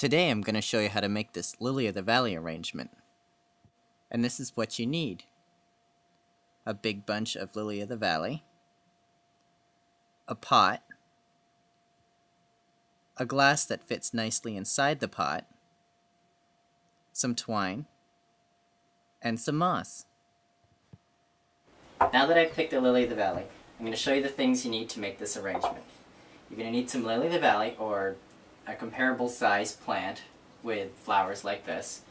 Today I'm going to show you how to make this Lily of the Valley arrangement. And this is what you need. A big bunch of Lily of the Valley, a pot, a glass that fits nicely inside the pot, some twine, and some moss. Now that I've picked a Lily of the Valley, I'm going to show you the things you need to make this arrangement. You're going to need some Lily of the Valley, or a comparable size plant with flowers like this.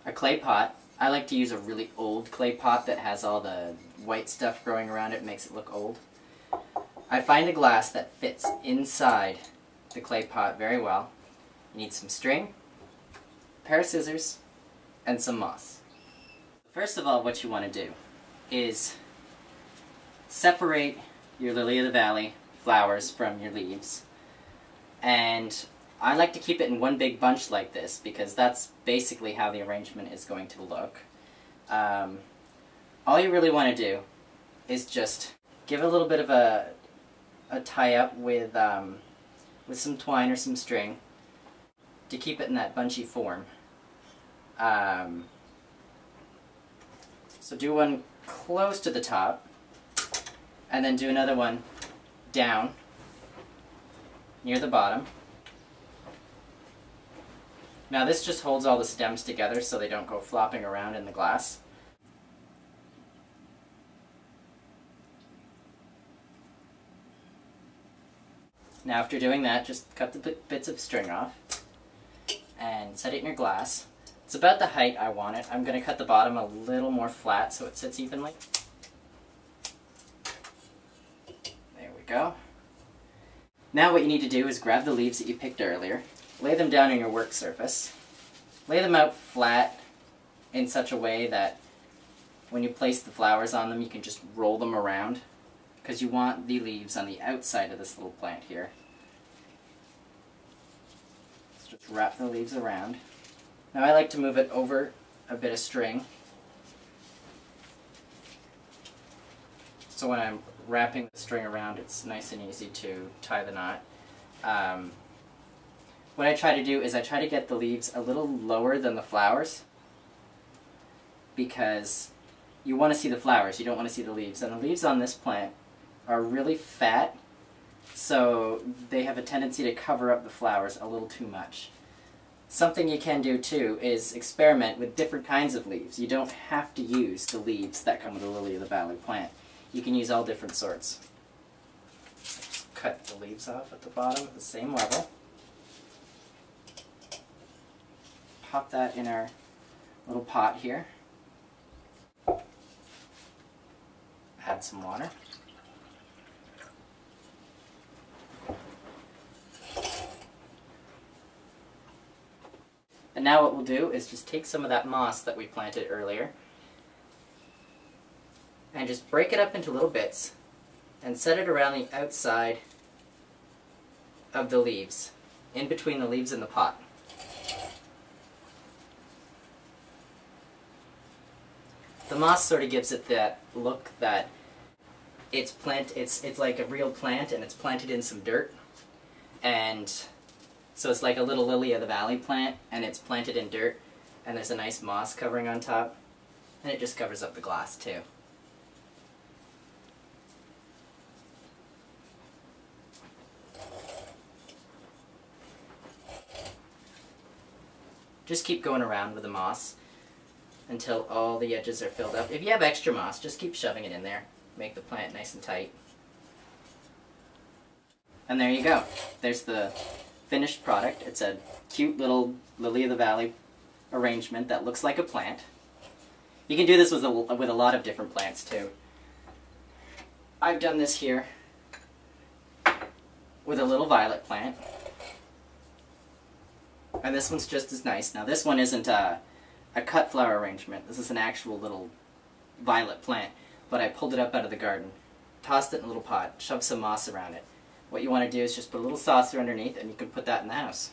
A clay pot. I like to use a really old clay pot that has all the white stuff growing around it, makes it look old. I find a glass that fits inside the clay pot very well. You need some string, a pair of scissors, and some moss. First of all, what you want to do is separate your Lily of the Valley flowers from your leaves. And I like to keep it in one big bunch like this because that's basically how the arrangement is going to look. All you really want to do is just give it a little bit of a tie-up with some twine or some string to keep it in that bunchy form. So do one close to the top, and then do another one down near the bottom. Now this just holds all the stems together so they don't go flopping around in the glass. Now after doing that, just cut the bits of string off and set it in your glass. It's about the height I want it. I'm going to cut the bottom a little more flat so it sits evenly. There we go. Now what you need to do is grab the leaves that you picked earlier, lay them down on your work surface, lay them out flat in such a way that when you place the flowers on them you can just roll them around, because you want the leaves on the outside of this little plant here. Let's just wrap the leaves around. Now I like to move it over a bit of string, so when I'm wrapping the string around it's nice and easy to tie the knot. What I try to do is I try to get the leaves a little lower than the flowers, because you want to see the flowers, you don't want to see the leaves. And the leaves on this plant are really fat, so they have a tendency to cover up the flowers a little too much. Something you can do too is experiment with different kinds of leaves. You don't have to use the leaves that come with the Lily of the Valley plant. You can use all different sorts. Just cut the leaves off at the bottom at the same level. Pop that in our little pot here. Add some water. And now what we'll do is just take some of that moss that we planted earlier and just break it up into little bits and set it around the outside of the leaves, in between the leaves and the pot. The moss sort of gives it that look that it's like a real plant and it's planted in some dirt, and so it's like a little Lily of the Valley plant and it's planted in dirt, and there's a nice moss covering on top, and it just covers up the glass too. Just keep going around with the moss until all the edges are filled up. If you have extra moss, just keep shoving it in there. Make the plant nice and tight. And there you go. There's the finished product. It's a cute little Lily of the Valley arrangement that looks like a plant. You can do this with a lot of different plants too. I've done this here with a little violet plant. And this one's just as nice. Now this one isn't a cut flower arrangement. This is an actual little violet plant. But I pulled it up out of the garden, tossed it in a little pot, shoved some moss around it. What you want to do is just put a little saucer underneath and you can put that in the house.